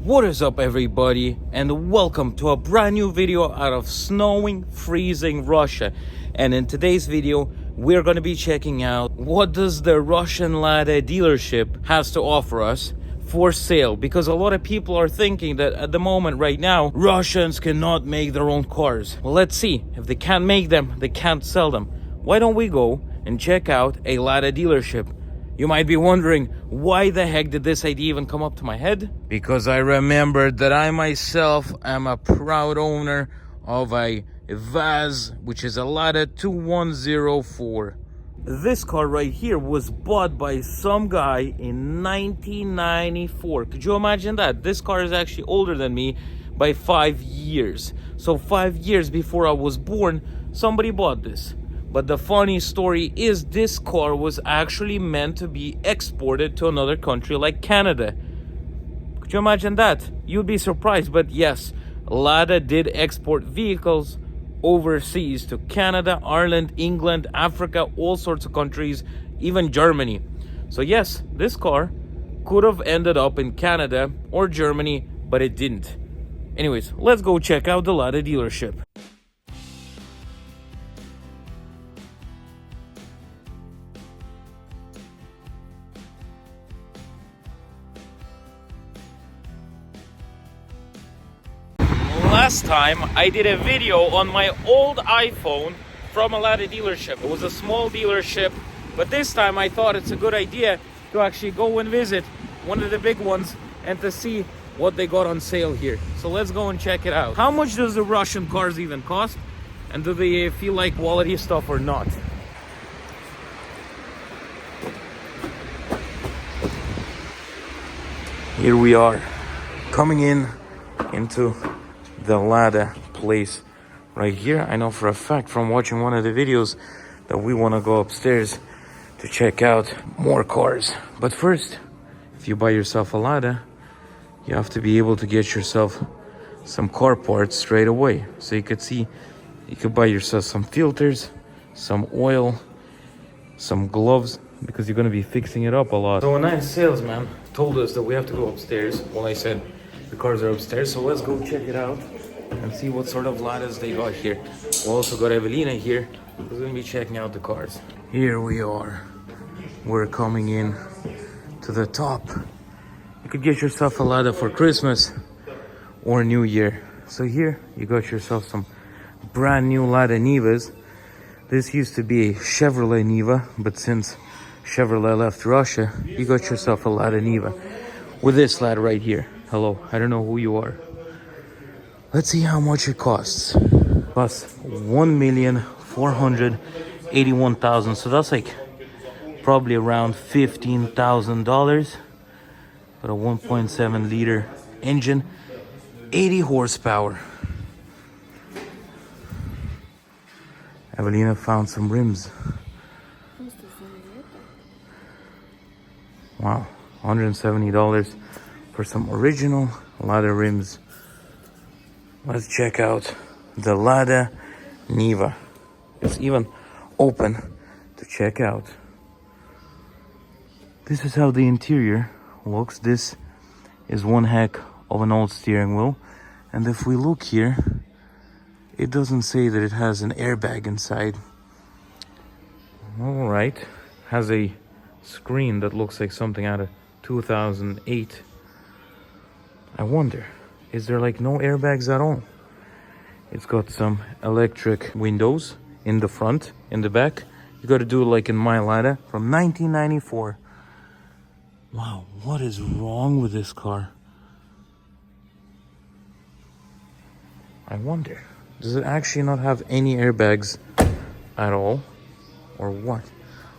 What is up, everybody, and welcome to a brand new video out of snowing, freezing Russia. And in today's video, we're going to be checking out what does the Russian Lada dealership has to offer us for sale, because a lot of people are thinking that at the moment right now Russians cannot make their own cars. Well, let's see. If they can't make them, they can't sell them. Why don't we go and check out a Lada dealership? You might be wondering, why the heck did this idea even come up to my head? Because I remembered that I myself am a proud owner of a Vaz, which is a Lada 2104. This car right here was bought by some guy in 1994. Could you imagine that? This car is actually older than me by 5 years. So 5 years before I was born, somebody bought this. But the funny story is this car was actually meant to be exported to another country like Canada. Could you imagine that? You'd be surprised, but yes, Lada did export vehicles overseas to Canada, Ireland, England, Africa, all sorts of countries, even Germany. So yes, this car could have ended up in Canada or Germany, but it didn't. Anyways, let's go check out the Lada dealership. Last time I did a video on my old iPhone from a Lada dealership. It was a small dealership, but this time I thought it's a good idea to actually go and visit one of the big ones and to see what they got on sale here. So let's go and check it out. How much does the Russian cars even cost? And do they feel like quality stuff or not? Here we are, coming into the Lada place right here. I know for a fact from watching one of the videos that we want to go upstairs to check out more cars. But first, if you buy yourself a Lada, you have to be able to get yourself some car parts straight away. So you could see, you could buy yourself some filters, some oil, some gloves, because you're going to be fixing it up a lot. So a nice salesman told us that we have to go upstairs. Well, I said the cars are upstairs, so let's go check it out and see what sort of Ladas they got here. We also got Evelina here, who's going to be checking out the cars. Here we are. We're coming in to the top. You could get yourself a Lada for Christmas or New Year. So here you got yourself some brand new Lada Nivas. This used to be a Chevrolet Niva, but since Chevrolet left Russia, you got yourself a Lada Niva with this Lada right here. Hello, I don't know who you are. Let's see how much it costs. Plus 1,481,000. So that's like probably around $15,000. But a 1.7 liter engine, 80 horsepower. Evelina found some rims. Wow, $170 for some original Lada rims. Let's check out the Lada Niva. It's even open to check out. This is how the interior looks. This is one heck of an old steering wheel. And if we look here, it doesn't say that it has an airbag inside. All right, has a screen that looks like something out of 2008. I wonder, is there like no airbags at all? It's got some electric windows in the front, in the back. You got to do it like in my Lada from 1994. Wow, what is wrong with this car? I wonder, does it actually not have any airbags at all? Or what?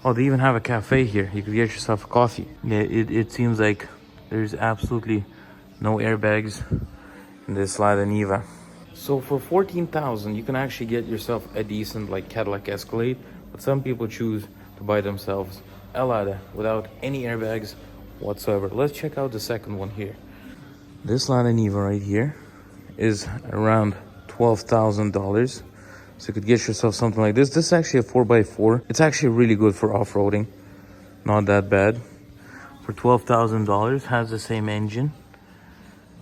Oh, they even have a cafe here. You could get yourself a coffee. Yeah, it seems like there's absolutely no airbags in this Lada Niva. So for 14,000, you can actually get yourself a decent like Cadillac Escalade, but some people choose to buy themselves a Lada without any airbags whatsoever. Let's check out the second one here. This Lada Niva right here is around $12,000. So you could get yourself something like this. This is actually a 4x4. It's actually really good for off-roading. Not that bad. For $12,000, has the same engine.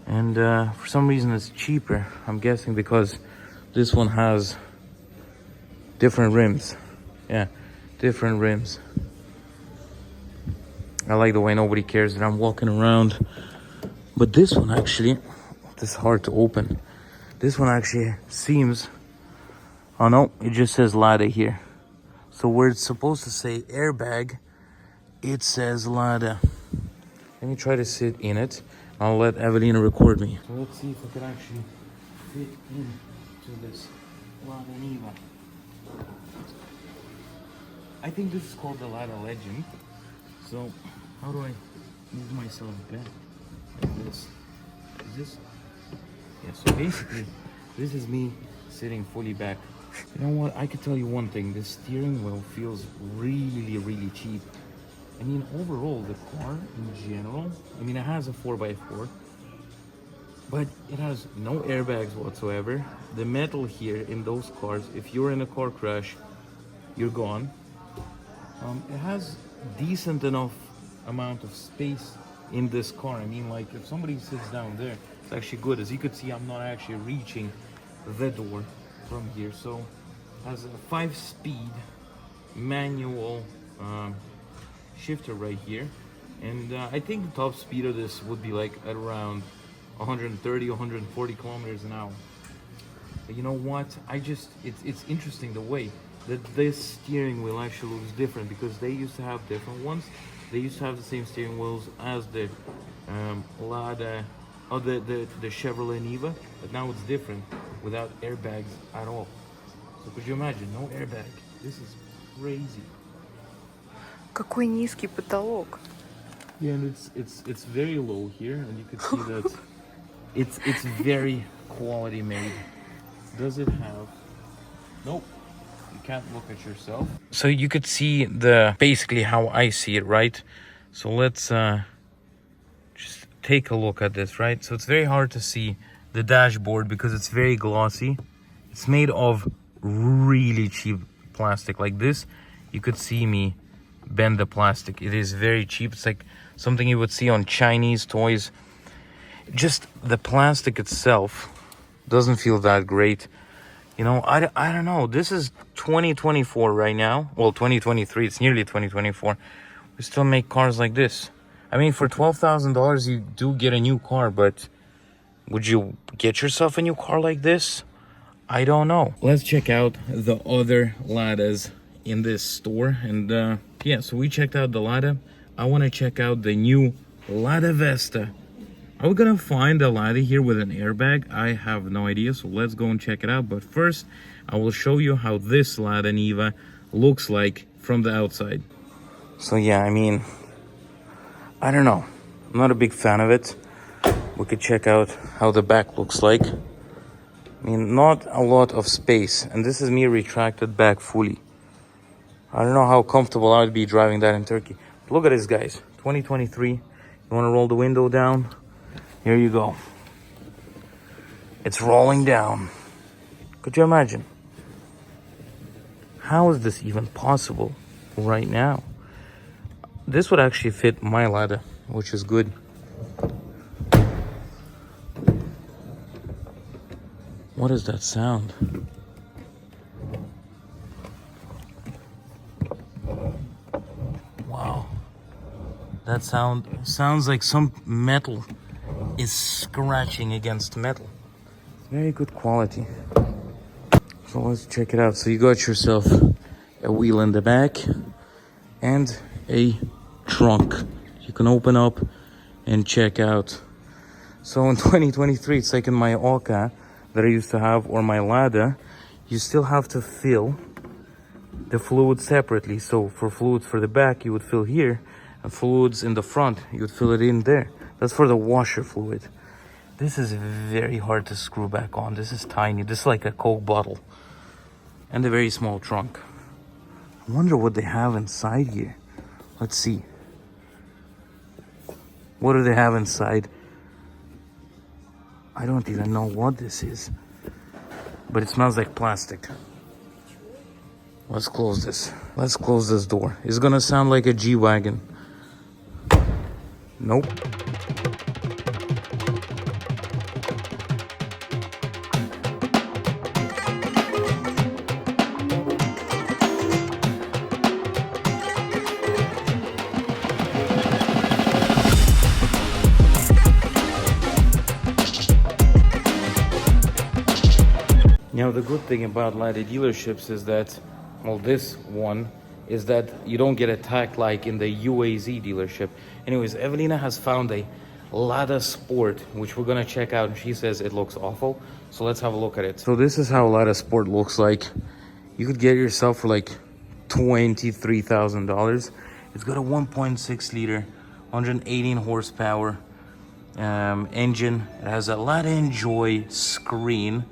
And for some reason it's cheaper. I'm guessing because this one has different rims. Yeah, different rims. I like the way nobody cares that I'm walking around. But this one actually, this is hard to open. This one actually seems, oh no, it just says Lada here. So where it's supposed to say airbag, it says Lada. Let me try to sit in it. I'll let Evelina record me. So let's see if I can actually fit into this Lada Niva. I think this is called the Lada Legend. So how do I move myself back? Like this. Is this? Yeah, so basically, this is me sitting fully back. You know what? I could tell you one thing. The steering wheel feels really, really cheap. I mean, overall, the car in general, I mean, it has a 4x4, but it has no airbags whatsoever. The metal here in those cars, if you're in a car crash, you're gone. It has decent enough amount of space in this car. I mean, like if somebody sits down there, it's actually good. As you could see, I'm not actually reaching the door from here. So it has a 5-speed manual shifter right here, and I think the top speed of this would be like at around 130 140 kilometers an hour. But you know what, it's interesting the way that this steering wheel actually looks different, because they used to have different ones. They used to have the same steering wheels as the Lada or the Chevrolet Niva, but now it's different without airbags at all. So could you imagine, no airbag? This is crazy. Какой низкий потолок. Yeah, and it's very low here, and you can see that it's very quality made. Does it have? Nope. You can't look at yourself. So you could see basically how I see it, right? So let's just take a look at this, right? So it's very hard to see the dashboard because it's very glossy. It's made of really cheap plastic like this. You could see me bend the plastic. It is very cheap. It's like something you would see on Chinese toys. Just the plastic itself doesn't feel that great. You know, I don't know. This is 2024 right now. Well, 2023. It's nearly 2024. We still make cars like this. I mean, for $12,000, you do get a new car, but would you get yourself a new car like this? I don't know. Let's check out the other Ladas in this store. And yeah, so we checked out the Lada. I want to check out the new Lada Vesta. Are we gonna find a Lada here with an airbag? I have no idea, so let's go and check it out. But first, I will show you how this Lada Niva looks like from the outside. So yeah, I mean, I don't know. I'm not a big fan of it. We could check out how the back looks like. I mean, not a lot of space, and this is me retracted back fully. I don't know how comfortable I would be driving that in Turkey. But look at this, guys. 2023. You want to roll the window down? Here you go. It's rolling down. Could you imagine? How is this even possible right now? This would actually fit my Lada, which is good. What is that sound? Wow. That sounds like some metal is scratching against metal. Very good quality. So let's check it out. So you got yourself a wheel in the back and a trunk you can open up and check out. So in 2023, it's like in my Oka that I used to have, or my Lada, you still have to fill the fluid separately. So for fluids for the back, you would fill here, and fluids in the front, you would fill it in there. That's for the washer fluid. This is very hard to screw back on. This is tiny. This is like a Coke bottle. And a very small trunk. I wonder what they have inside here. Let's see. What do they have inside? I don't even know what this is. But it smells like plastic. Let's close this. Let's close this door. It's gonna sound like a G-Wagon. Nope. Now, the good thing about Lada dealerships is that, well, this one is that you don't get attacked like in the UAZ dealership. Anyways, Evelina has found a Lada Sport, which we're gonna check out, and she says it looks awful. So let's have a look at it. So this is how Lada Sport looks like. You could get yourself for like $23,000. It's got a 1.6 liter, 118 horsepower engine. It has a Lada Enjoy screen,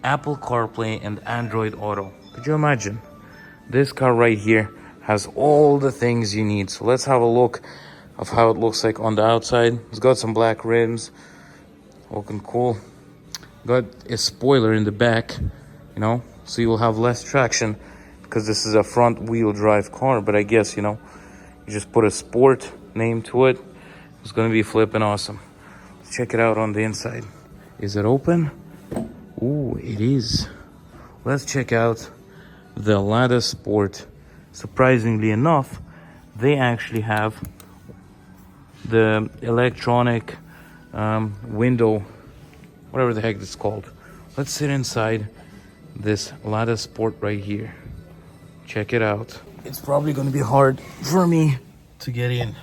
Apple CarPlay, and Android Auto. Could you imagine? This car right here has all the things you need. So let's have a look of how it looks like on the outside. It's got some black rims, looking cool. Got a spoiler in the back, you know, so you will have less traction because this is a front wheel drive car. But I guess, you know, you just put a sport name to it. It's gonna be flipping awesome. Let's check it out on the inside. Is it open? Ooh, it is. Let's check out the Lada Sport. Surprisingly enough, they actually have the electronic window, whatever the heck it's called. Let's sit inside this Lada Sport right here. Check it out. It's probably gonna be hard for me to get in.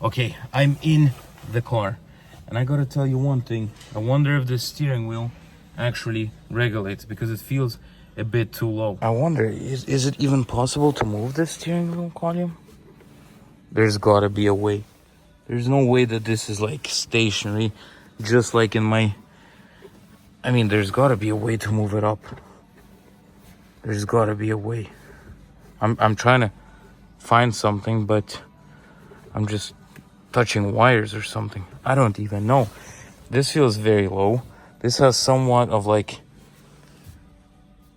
Okay, I'm in the car, and I gotta tell you one thing. I wonder if the steering wheel actually regulates, because it feels a bit too low. I wonder, is it even possible to move the steering wheel, Colin? There's gotta be a way. There's no way that this is like stationary, just like in my... I mean, there's gotta be a way to move it up. There's gotta be a way. I'm trying to find something, but I'm just touching wires or something. I don't even know. This feels very low. This has somewhat of like...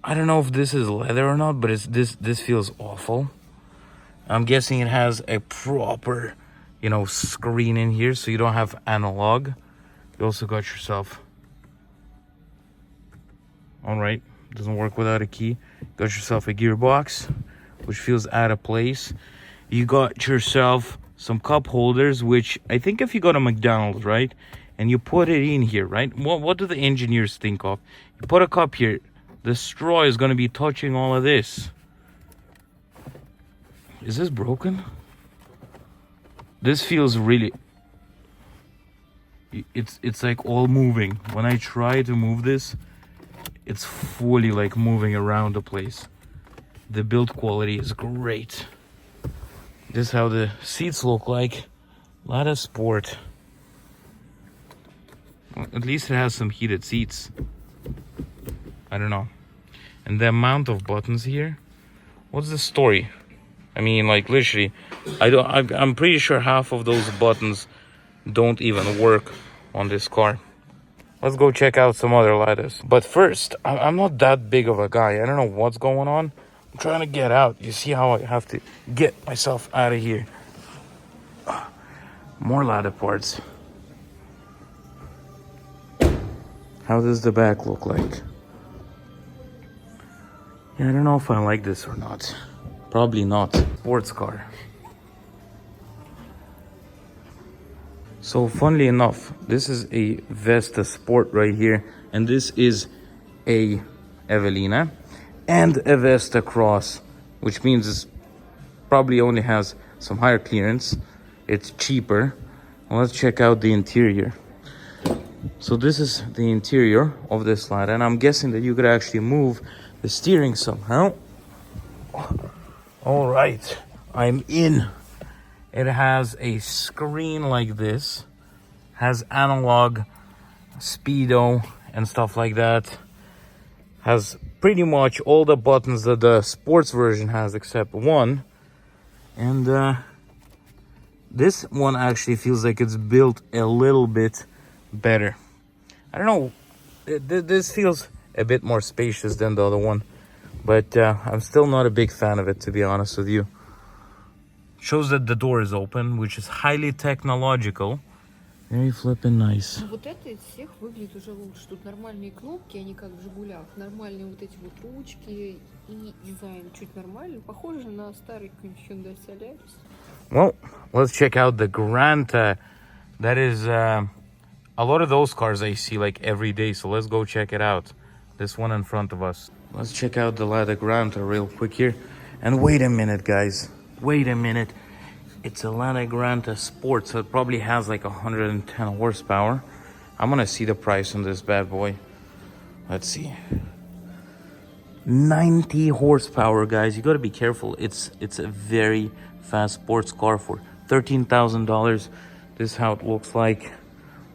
I don't know if this is leather or not, but this feels awful. I'm guessing it has a proper, you know, screen in here, so you don't have analog. You also got yourself... All right, doesn't work without a key. Got yourself a gearbox, which feels out of place. You got yourself some cup holders, which I think if you go to McDonald's, right, and you put it in here, right, what do the engineers think of? You put a cup here, the straw is going to be touching all of this. Is this broken? This feels really... It's like all moving. When I try to move this, it's fully like moving around the place. The build quality is great. This is how the seats look like. Lada Sport. Well, at least it has some heated seats. I don't know. And the amount of buttons here. What's the story? I mean, like literally, I'm pretty sure half of those buttons don't even work on this car. Let's go check out some other Ladas. But first, I'm not that big of a guy. I don't know what's going on. I'm trying to get out. You see how I have to get myself out of here. More Lada parts. How does the back look like? Yeah, I don't know if I like this or not. Probably not. Sports car. So funnily enough, this is a Vesta Sport right here, and this is a Evelina and a Vesta Cross, which means it probably only has some higher clearance. It's cheaper. Well, let's check out the interior. So this is the interior of this Lada, and I'm guessing that you could actually move the steering somehow. All right, I'm in. It has a screen like this, has analog, speedo, and stuff like that. Has pretty much all the buttons that the sports version has except one. And this one actually feels like it's built a little bit better. I don't know, this feels a bit more spacious than the other one, but I'm still not a big fan of it, to be honest with you. Shows that the door is open, which is highly technological. Very flippin' nice. Вот это из всех выглядит уже лучше. Тут нормальные кнопки, они как в Жигулях. Нормальные вот эти вот ручки и дизайн чуть нормальный. Похоже на старый Hyundai Solaris. Well, let's check out the Granta. That is a lot of those cars I see like every day, so let's go check it out. This one in front of us. Let's check out the Lada Granta real quick here. And wait a minute, guys. Wait a minute. It's a Lada Granta Sport, so it probably has like 110 horsepower. I'm gonna see the price on this bad boy. Let's see. 90 horsepower, guys. You gotta be careful. It's a very fast sports car for $13,000. This is how it looks like.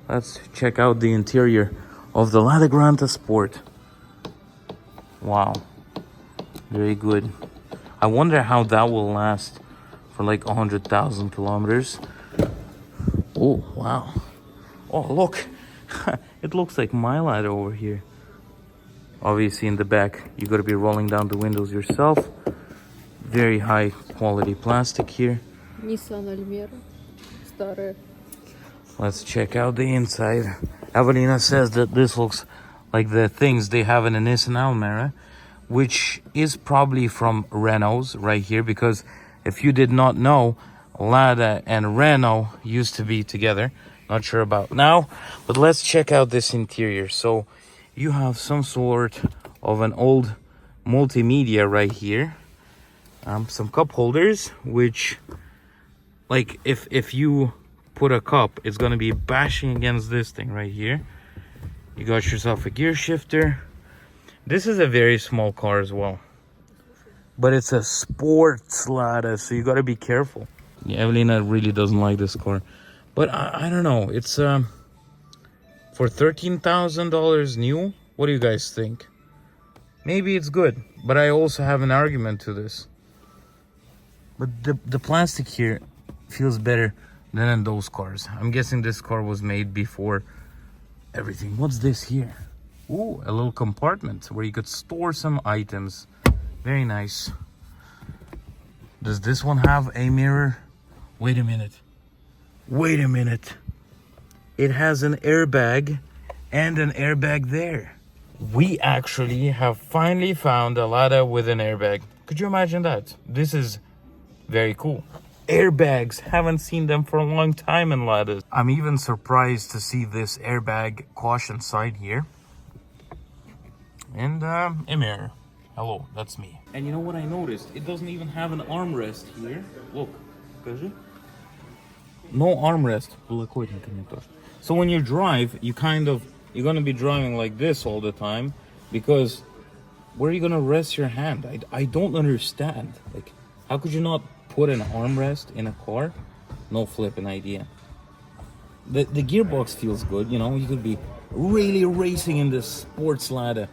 Let's check out the interior of the Lada Granta Sport. Wow, very good. I wonder how that will last for like 100,000 kilometers. Oh, wow. Oh, look. It looks like my Lada over here. Obviously in the back, you gotta be rolling down the windows yourself. Very high quality plastic here. Nissan Almera. Старая. Let's check out the inside. Evelina says that this looks like the things they have in a Nissan Almera, which is probably from Renault's right here, because if you did not know, Lada and Renault used to be together. Not sure about now, but let's check out this interior. So you have some sort of an old multimedia right here. Some cup holders, which, like, if you put a cup, it's gonna be bashing against this thing right here. You got yourself a gear shifter. This is a very small car as well, but it's a sports Lada, so you gotta be careful. Yeah, Evelina really doesn't like this car, but I don't know. It's for $13,000 new. What do you guys think? Maybe it's good, but I also have an argument to this. But the plastic here feels better than in those cars. I'm guessing this car was made before everything. What's this here? Ooh, a little compartment where you could store some items. Very nice. Does this one have a mirror? Wait a minute. Wait a minute. It has an airbag and an airbag there. We actually have finally found a Lada with an airbag. Could you imagine that? This is very cool. Airbags, haven't seen them for a long time in Ladas. I'm even surprised to see this airbag caution sign here. And a mirror. Hello, that's me. And you know what I noticed? It doesn't even have an armrest here. Look, покажи. No armrest. So when you drive, you're gonna be driving like this all the time, because where are you gonna rest your hand? I don't understand. Like, how could you not put an armrest in a car? No flipping idea. The gearbox feels good, you know. You could be really racing in this sports Lada.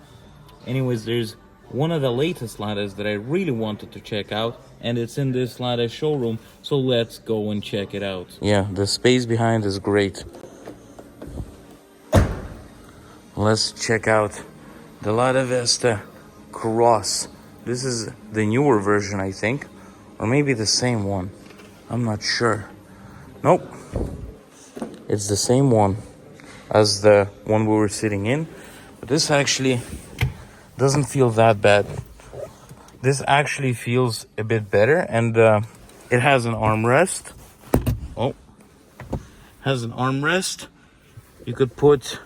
Anyways, there's one of the latest Ladas that I really wanted to check out, and it's in this Lada showroom, so let's go and check it out. Yeah, the space behind is great. Let's check out the Lada Vesta Cross. This is the newer version, I think, or maybe the same one. I'm not sure. Nope, it's the same one as the one we were sitting in, but this actually doesn't feel that bad. This actually feels a bit better, and it has an armrest. Oh, has an armrest. You could put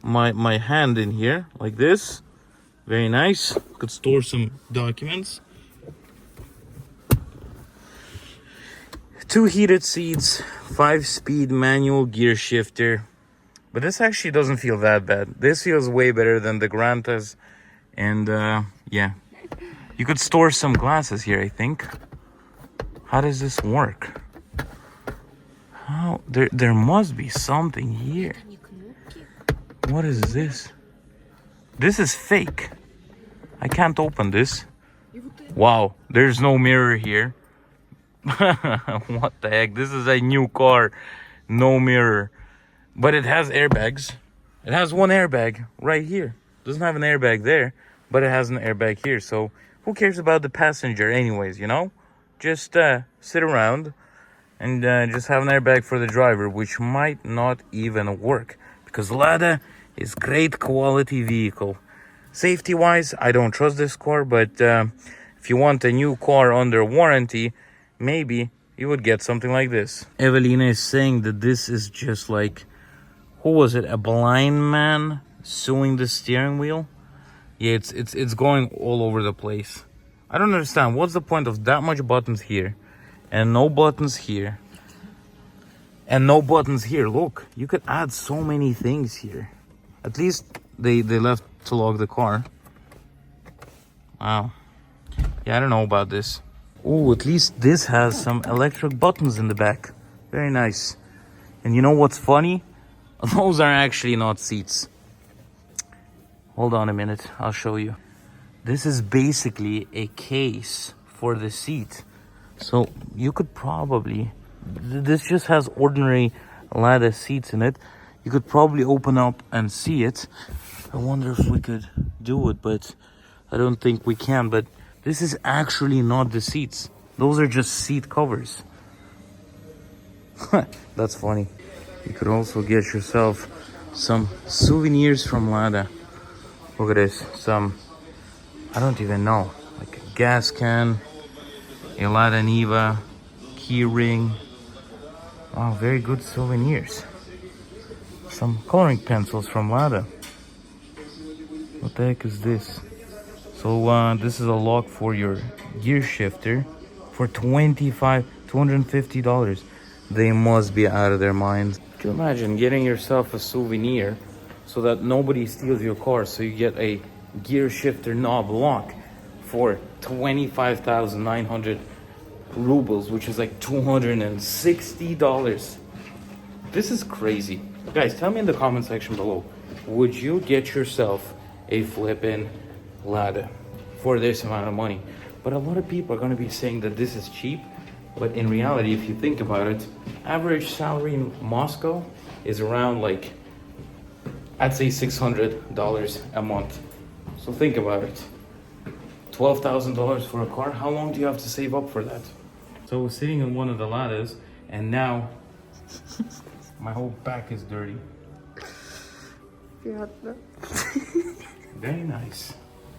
my hand in here like this. Very nice. Could store some documents. 2 heated seats, 5-speed manual gear shifter. But this actually doesn't feel that bad. This feels way better than the Grantas. And yeah, you could store some glasses here, I think. How does this work? How? There must be something here. What is this? This is fake. I can't open this. Wow, there's no mirror here. What the heck? This is a new car. No mirror. But it has airbags. It has one airbag right here. Doesn't have an airbag there, but it has an airbag here. So who cares about the passenger anyways, you know? Just sit around and just have an airbag for the driver, which might not even work, because Lada is great quality vehicle. Safety wise, I don't trust this car, but if you want a new car under warranty, maybe you would get something like this. Evelina is saying that this is just like who was it? A blind man suing the steering wheel? Yeah, it's going all over the place. I don't understand. What's the point of that much buttons here and no buttons here and no buttons here? Look, you could add so many things here. At least they left to lock the car. Wow. Yeah, I don't know about this. Oh, at least this has some electric buttons in the back. Very nice. And you know what's funny? Those are actually not seats. Hold on a minute, I'll show you. This is basically a case for the seat. So you could probably, this just has ordinary Lada seats in it. You could probably open up and see it. I wonder if we could do it, but I don't think we can. But this is actually not the seats. Those are just seat covers. That's funny. You could also get yourself some souvenirs from Lada. Look at this. Some, I don't even know, like a gas can, a Lada Niva, key ring. Wow, very good souvenirs. Some coloring pencils from Lada. What the heck is this? So this is a lock for your gear shifter for $250. They must be out of their minds. Can you imagine getting yourself a souvenir so that nobody steals your car? So you get a gear shifter knob lock for 25,900 rubles, which is like $260. This is crazy. Guys, tell me in the comment section below, would you get yourself a flippin' Lada for this amount of money? But a lot of people are going to be saying that this is cheap. But in reality, if you think about it, average salary in Moscow is around like, I'd say $600 a month. So think about it. $12,000 for a car. How long do you have to save up for that? So I was sitting in one of the Ladas and now my whole back is dirty. Very nice.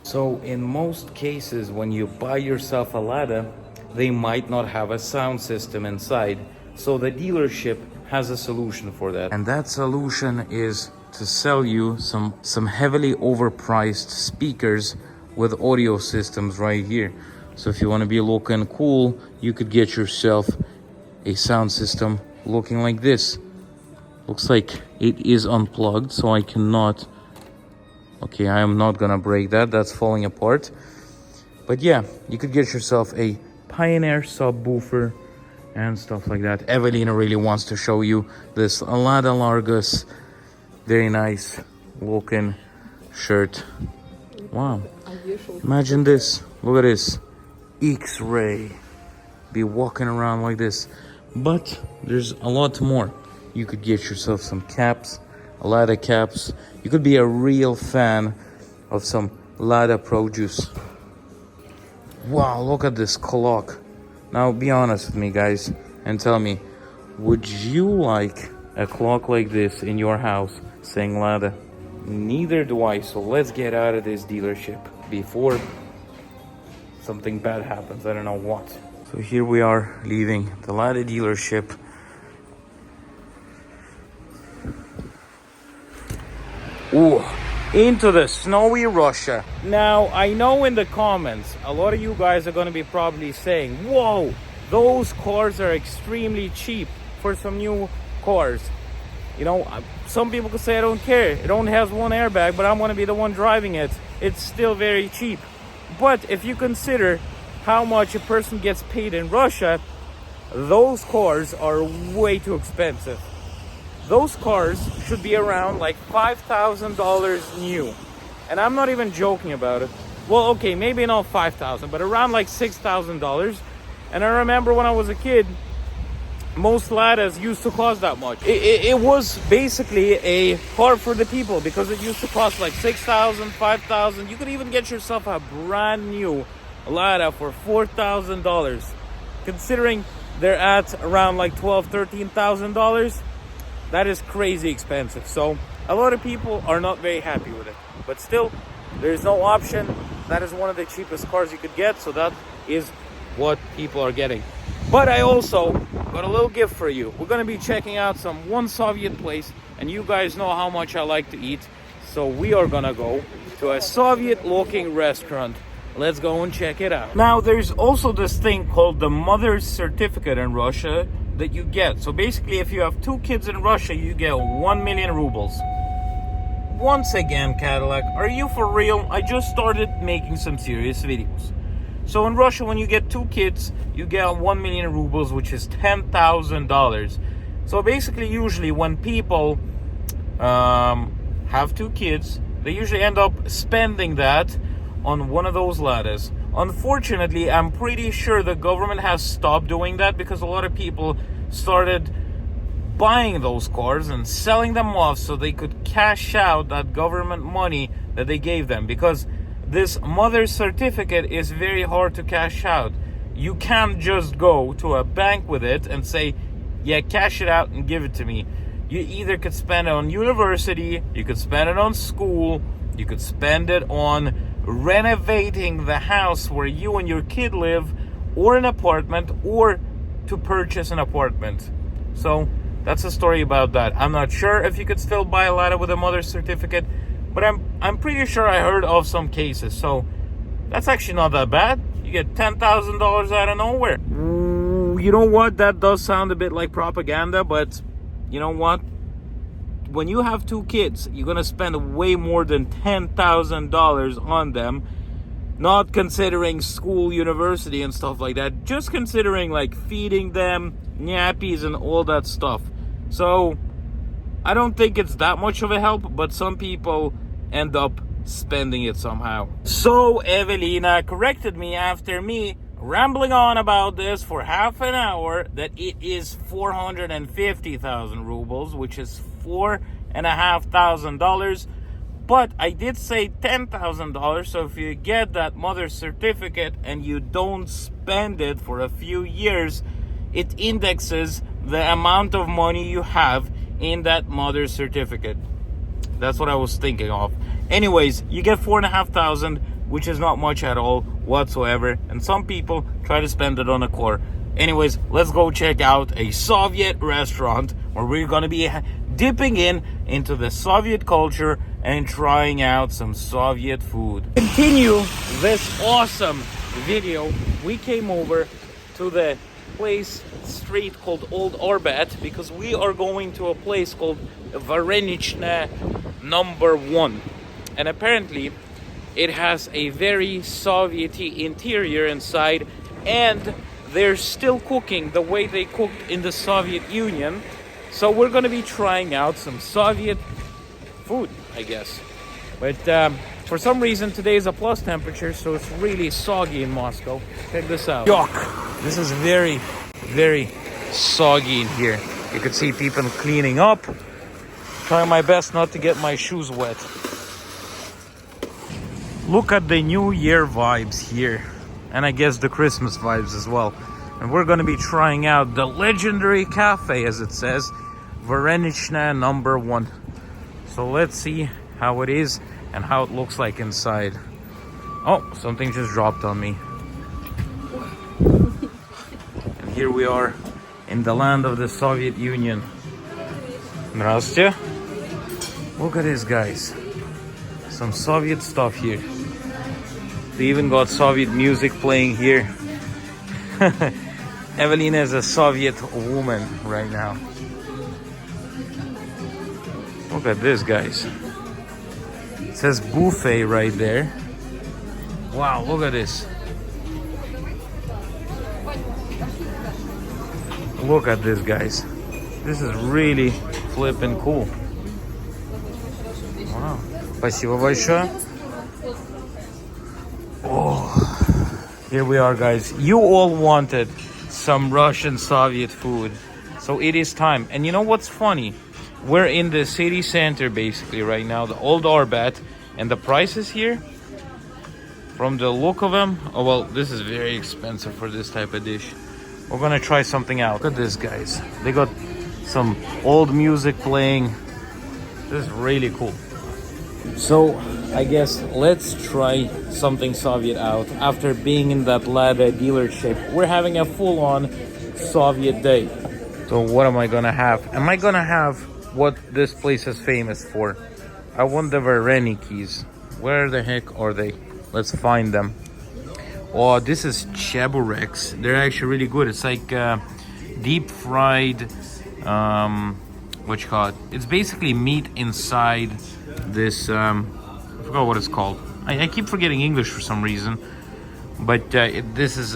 So in most cases, when you buy yourself a Lada, they might not have a sound system inside. So the dealership has a solution for that. And that solution is to sell you some heavily overpriced speakers with audio systems right here. So if you want to be looking cool, you could get yourself a sound system looking like this. Looks like it is unplugged, so I cannot. Okay, I am not gonna break that. That's falling apart. But yeah, you could get yourself a Pioneer subwoofer and stuff like that. Evelina really wants to show you this Lada Largus. Very nice looking shirt. Wow. Imagine this. Look at this. X-ray. Be walking around like this. But there's a lot more. You could get yourself some caps, Lada caps. You could be a real fan of some Lada produce. Wow, look at this clock. Now be honest with me, guys, and tell me, would you like a clock like this in your house saying Lada? Neither do I, so let's get out of this dealership before something bad happens. I don't know what. So here we are leaving the Lada dealership. Ooh, into the snowy Russia. Now, I know in the comments, a lot of you guys are going to be probably saying, whoa, those cars are extremely cheap for some new cars. You know, some people could say, I don't care. It only has one airbag, but I'm going to be the one driving it. It's still very cheap. But if you consider how much a person gets paid in Russia, those cars are way too expensive. Those cars should be around like $5,000 new. And I'm not even joking about it. Well, okay, maybe not $5,000, but around like $6,000. And I remember when I was a kid, most Ladas used to cost that much. It was basically a car for the people because it used to cost like $6,000, $5,000. You could even get yourself a brand new Lada for $4,000. Considering they're at around like $12,000, $13,000. That is crazy expensive. So a lot of people are not very happy with it. But still, there's no option. That is one of the cheapest cars you could get. So that is what people are getting. But I also got a little gift for you. We're gonna be checking out one Soviet place, and you guys know how much I like to eat. So we are gonna go to a Soviet-looking restaurant. Let's go and check it out. Now, there's also this thing called the mother's certificate in Russia that you get. So basically, if you have 2 kids in Russia, you get 1 million rubles. Once again, Cadillac, are you for real? I just started making some serious videos. So in Russia, when you get 2 kids, you get 1 million rubles, which is $10,000. So basically, usually when people have 2 kids, they usually end up spending that on one of those Ladas. Unfortunately, I'm pretty sure the government has stopped doing that because a lot of people started buying those cars and selling them off so they could cash out that government money that they gave them, because this mother's certificate is very hard to cash out. You can't just go to a bank with it and say, yeah, cash it out and give it to me. You either could spend it on university, you could spend it on school, you could spend it on renovating the house where you and your kid live, or an apartment, or to purchase an apartment. So that's a story about that. I'm not sure if you could still buy a Lada with a mother's certificate, but I'm pretty sure I heard of some cases. So that's actually not that bad. You get $10,000 out of nowhere. You know what? That does sound a bit like propaganda, but you know what? When you have 2 kids, you're gonna spend way more than $10,000 on them, not considering school, university, and stuff like that. Just considering like feeding them, nappies, and all that stuff. So I don't think it's that much of a help, but some people end up spending it somehow. So Evelina corrected me after me rambling on about this for half an hour that it is 450,000 rubles, which is $4,500. But I did say $10,000. So if you get that mother's certificate and you don't spend it for a few years, it indexes the amount of money you have in that mother's certificate. That's what I was thinking of. Anyways, you get 4,500, which is not much at all whatsoever, and some people try to spend it on a car. Anyways, let's go check out a Soviet restaurant where we're gonna be dipping into the Soviet culture and trying out some Soviet food. Continue this awesome video. We came over to the street called Old Arbat because we are going to a place called Varenichnaya number 1, and apparently it has a very Soviet-y interior inside, and they're still cooking the way they cooked in the Soviet Union. So we're gonna be trying out some Soviet food, I guess. But for some reason today is a plus temperature, so it's really soggy in Moscow. Check this out. Yuck! This is very, very soggy in here. You can see people cleaning up. Trying my best not to get my shoes wet. Look at the New Year vibes here, and I guess the Christmas vibes as well. And we're gonna be trying out the legendary cafe, as it says, Varenichnaya number 1. So let's see how it is and how it looks like inside. Oh, something just dropped on me. And here we are in the land of the Soviet Union. Здравствуйте. Look at this, guys. Some Soviet stuff here. They even got Soviet music playing here. Evelina is a Soviet woman right now. Look at this, guys. It says buffet right there. Wow, look at this. Look at this, guys. This is really flippin' cool. Wow. Спасибо большое. Oh, here we are, guys. You all wanted some Russian Soviet food, so it is time. And you know what's funny? We're in the city center basically right now, the Old Arbat, and the prices here, from the look of them, oh well, this is very expensive for this type of dish. We're gonna try something out. Look at this, guys. They got some old music playing. This is really cool. So I guess let's try something Soviet out. After being in that Lada dealership, we're having a full-on Soviet day. So what am I gonna have? Am I gonna have what this place is famous for? I want the Varenichnaya. Where the heck are they? Let's find them. Oh, this is chebureks. They're actually really good. It's like deep fried, what you call it? It's basically meat inside this, I forgot what it's called. I keep forgetting English for some reason. But this is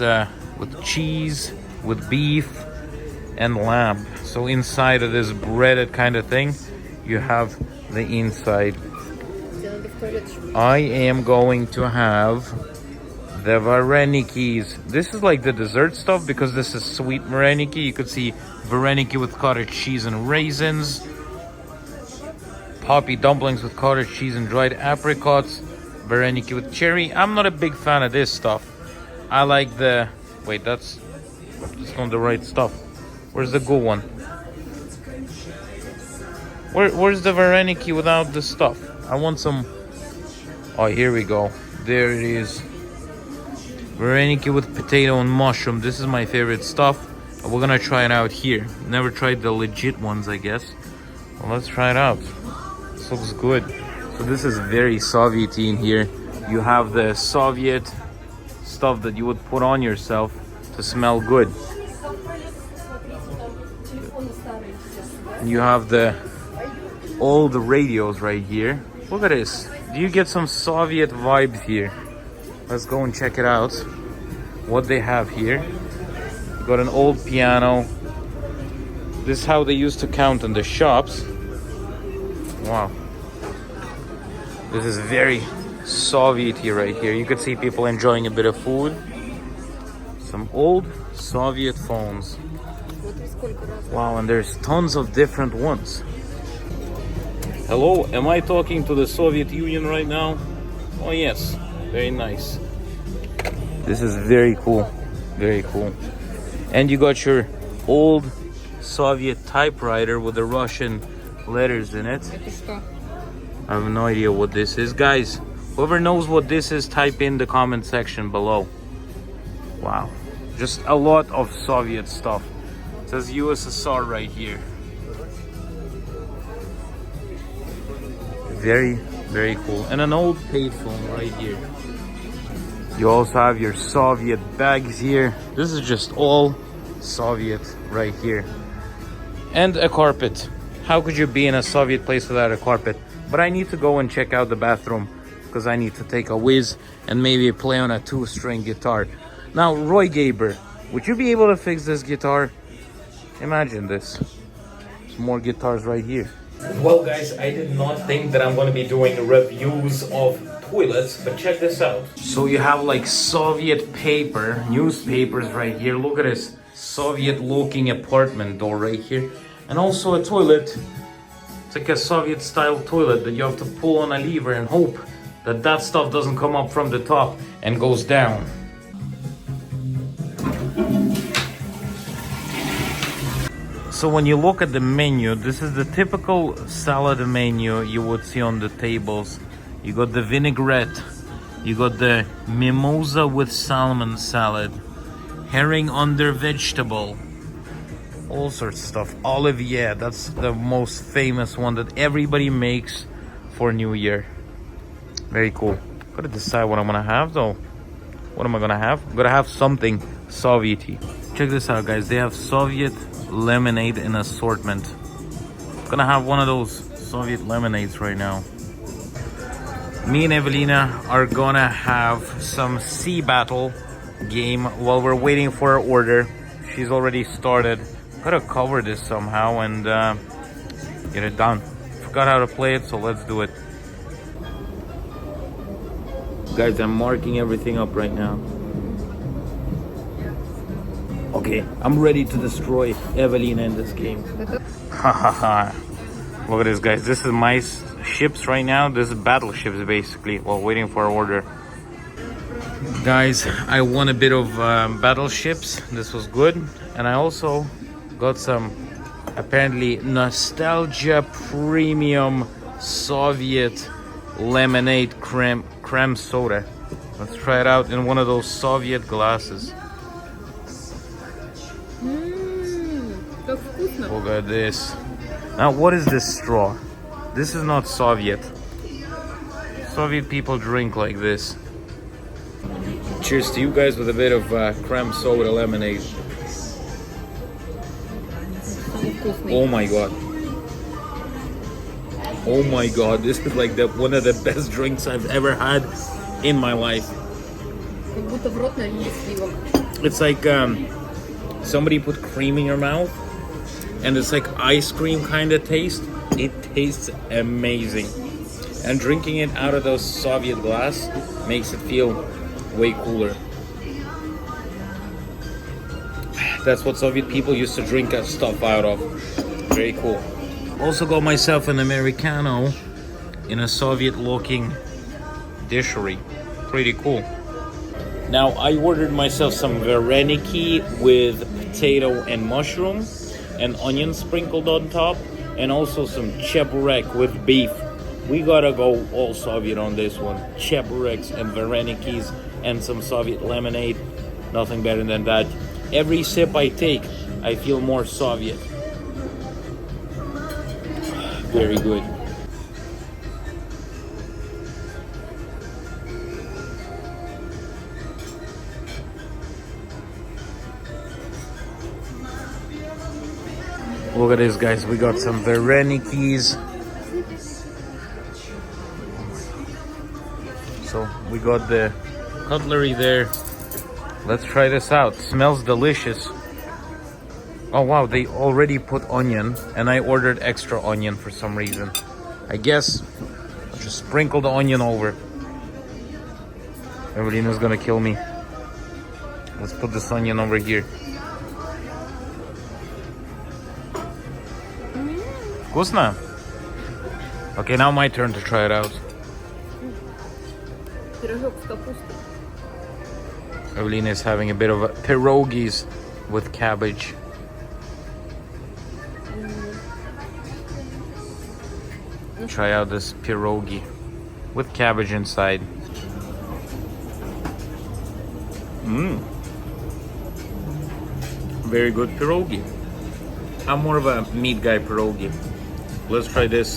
with cheese, with beef, and lamb. So inside of this breaded kind of thing, you have the inside. I am going to have the Varenichnaya. This is like the dessert stuff because this is sweet Vareniki. You could see Vareniki with cottage cheese and raisins. Poppy dumplings with cottage cheese and dried apricots. Vareniki with cherry. I'm not a big fan of this stuff. I like the... Wait, that's not the right stuff. Where's the good one? Where's the Vareniki without the stuff? I want some... Oh, here we go. There it is. Vareniki with potato and mushroom. This is my favorite stuff. We're gonna try it out here. Never tried the legit ones, I guess. Well, let's try it out. This looks good. So this is very Soviet-y in here. You have the Soviet stuff that you would put on yourself to smell good. You have the old radios right here. Look at this. Do you get some Soviet vibes here? Let's go and check it out. What they have here. Got an old piano. This is how they used to count in the shops. Wow. This is very Soviet-y right here. You could see people enjoying a bit of food. Some old Soviet phones. Wow, and there's tons of different ones. Hello, am I talking to the Soviet Union right now? Oh yes, very nice. This is very cool, very cool. And you got your old Soviet typewriter with the Russian letters in it. I have no idea what this is. Guys, whoever knows what this is, type in the comment section below. Wow, just a lot of Soviet stuff. It says USSR right here. Very, very cool. And an old payphone right here. You also have your Soviet bags here. This is just all Soviet right here. And a carpet. How could you be in a Soviet place without a carpet? But I need to go and check out the bathroom because I need to take a whiz and maybe play on a 2-string guitar. Now, Roy Gaber, would you be able to fix this guitar? Imagine this. There's more guitars right here. Well guys, I did not think that I'm going to be doing reviews of toilets, but check this out. So you have like Soviet paper, newspapers right here. Look at this Soviet looking apartment door right here. And also a toilet. It's like a Soviet style toilet that you have to pull on a lever and hope that that stuff doesn't come up from the top and goes down. So when you look at the menu, this is the typical salad menu you would see on the tables. You got the vinaigrette, you got the mimosa with salmon salad, herring under vegetable, all sorts of stuff. Olivier, that's the most famous one that everybody makes for New Year. Very cool. Gotta decide what I'm gonna have though. What am I gonna have? I'm gonna have something Soviet-y. Check this out, guys. They have Soviet lemonade in assortment. I'm gonna have one of those Soviet lemonades right now. Me and Evelina are gonna have some sea battle game while we're waiting for our order. She's already started. Gotta cover this somehow and get it done. Forgot how to play it, so let's do it. Guys, I'm marking everything up right now. Okay, I'm ready to destroy Evelina in this game. Hahaha. Look at this, guys. This is my ships right now. This is battleships, basically, while waiting for our order. Guys, I won a bit of battleships. This was good. And I also got some, apparently, nostalgia premium Soviet lemonade creme soda. Let's try it out in one of those Soviet glasses. Как вкусно. at this. Now, what is this straw? This is not Soviet. Soviet people drink like this. Cheers to you guys with a bit of cream soda lemonade. Oh my god. Oh my god, this is like one of the best drinks I've ever had in my life. It's like somebody put cream in your mouth and it's like ice cream kind of taste. It tastes amazing. And drinking it out of those Soviet glass makes it feel way cooler. That's what Soviet people used to drink stuff out of. Very cool. Also got myself an Americano in a Soviet looking dishery. Pretty cool. Now I ordered myself some Vareniki with potato and mushroom and onion sprinkled on top, and also some cheburek with beef. We gotta go all Soviet on this one. Chebureks and Varenikis and some Soviet lemonade. Nothing better than that. Every sip I take, I feel more Soviet. Very good. Look at this, guys. We got some Varenikis. So we got the cutlery there. Let's try this out. Smells delicious. Oh wow, they already put onion, and I ordered extra onion for some reason. I guess I'll just sprinkle the onion over. Evelina's gonna kill me. Let's put this onion over here. Вкусно? Okay, now my turn to try it out. Evelina is having a bit of pierogies with cabbage. Try out this pierogi with cabbage inside. Very good pierogi. I'm more of a meat guy pierogi. Let's try this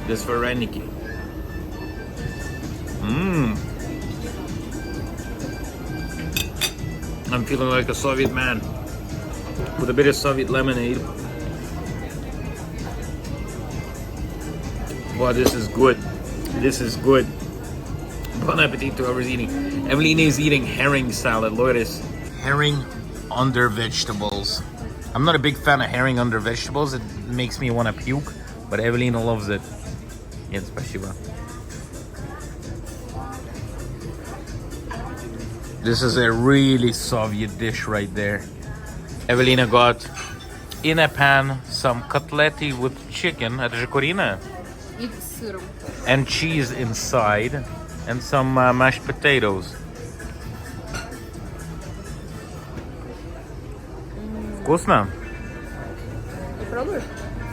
this Vareniki. I'm feeling like a Soviet man with a bit of Soviet lemonade. Wow, this is good. This is good. Bon appetit to whoever's eating. Evelina is eating herring salad. Look at this. Herring under vegetables. I'm not a big fan of herring under vegetables. It makes me want to puke. But Evelina loves it. Нет, спасибо. This is a really Soviet dish right there. Evelina got in a pan some котлеты with chicken. Это же куриное. And cheese inside. And some mashed potatoes. Вкусно?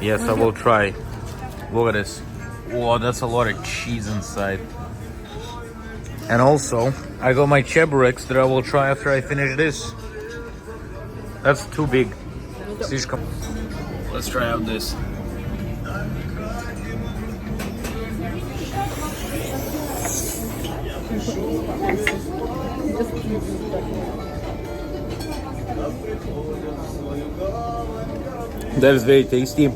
Yes, I will try. Look at this. Whoa, that's a lot of cheese inside. And also, I got my chebureks that I will try after I finish this. That's too big. Let's try out this. That is very tasty,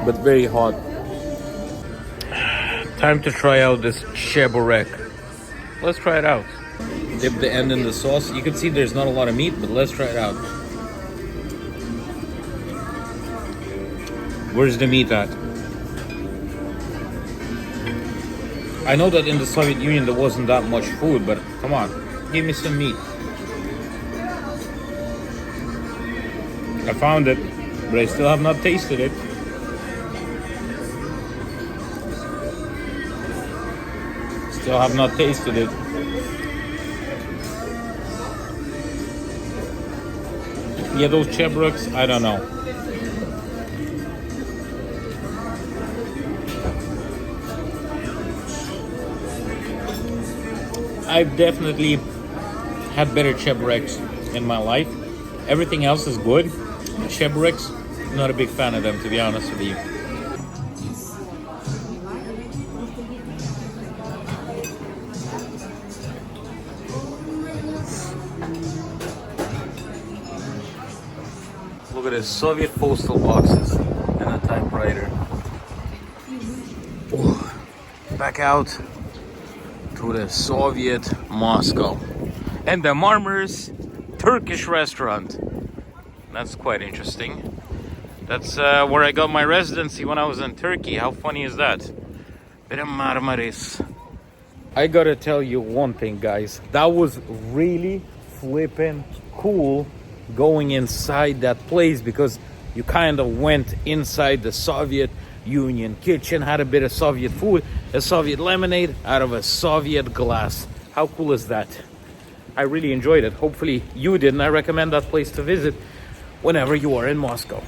but very hot. Time to try out this cheburek. Let's try it out. Dip the end in the sauce. You can see there's not a lot of meat, but let's try it out. Where's the meat at? I know that in the Soviet Union there wasn't that much food, but come on, give me some meat. I found it, but I still have not tasted it. Still have not tasted it. Yeah, those chebureks, I don't know. I've definitely had better chebureks in my life. Everything else is good. Chebreks, not a big fan of them, to be honest with you. Look at this, Soviet postal boxes and a typewriter. Oh, back out to the Soviet Moscow. And the Marmar's Turkish restaurant. That's quite interesting. That's where I got my residency when I was in Turkey. How funny is that? Bit of Marmaris. I gotta tell you one thing, guys. That was really flippin' cool going inside that place, because you kind of went inside the Soviet Union kitchen, had a bit of Soviet food, a Soviet lemonade out of a Soviet glass. How cool is that? I really enjoyed it. Hopefully you did, and I recommend that place to visit whenever you are in Moscow.